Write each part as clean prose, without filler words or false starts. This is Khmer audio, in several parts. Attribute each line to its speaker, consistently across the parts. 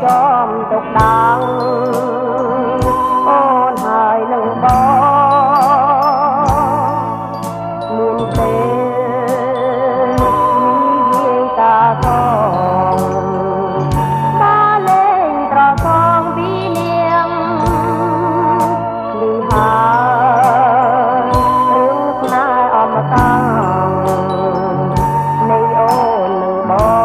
Speaker 1: ចំទុកដាំងអូនហើយនឹងបងមានពេលនិយាយតាផងបានលេងត្រផងពីនាងនេះហើយរឿងស្នេហ៍អមតៈនៃអូននឹង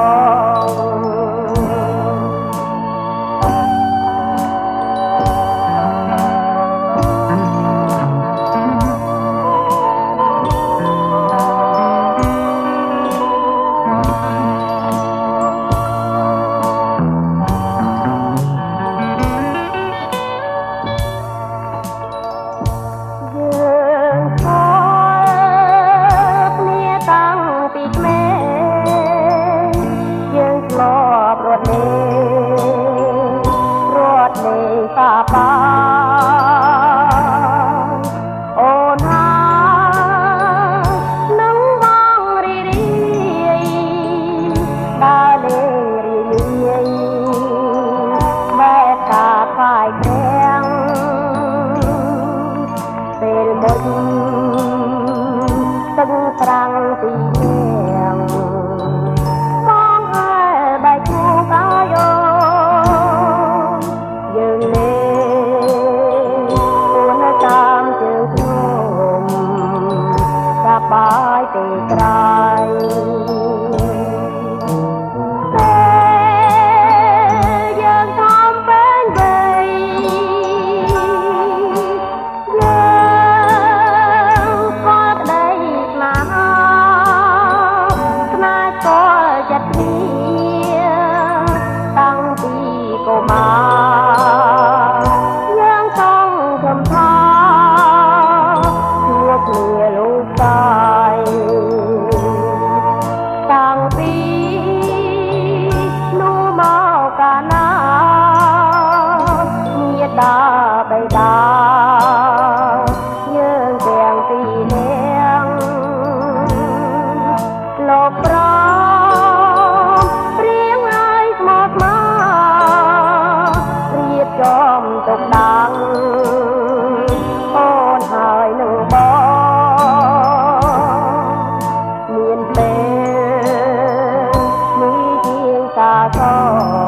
Speaker 1: សាបាអូនហើយនឹងបងរីរាយដើរលេងរីរាយបែបតាខ្លាយទាំងពេលមុនទឹកត្រាំងទីនាងបងហើយបែកគូកាយោយើងលេបាយទេក្រៃយើងធំពេញវ័យយើងក៏ក្តីស្នេហាស្នេហ៍ក៏ចិត្តគ្នាតាំងពីកុមារយើងចង់ខំថាជួបគ្នាលោកតាតាំងពីនោះមកកាលណាញាតាបិតាយើងទាំងពីរនាក់លោកប្ររៀងឲ្យស្មោះមករៀបចំទុកដាំងអូនហើយនឹងបងមានពេលនេះជាងតាស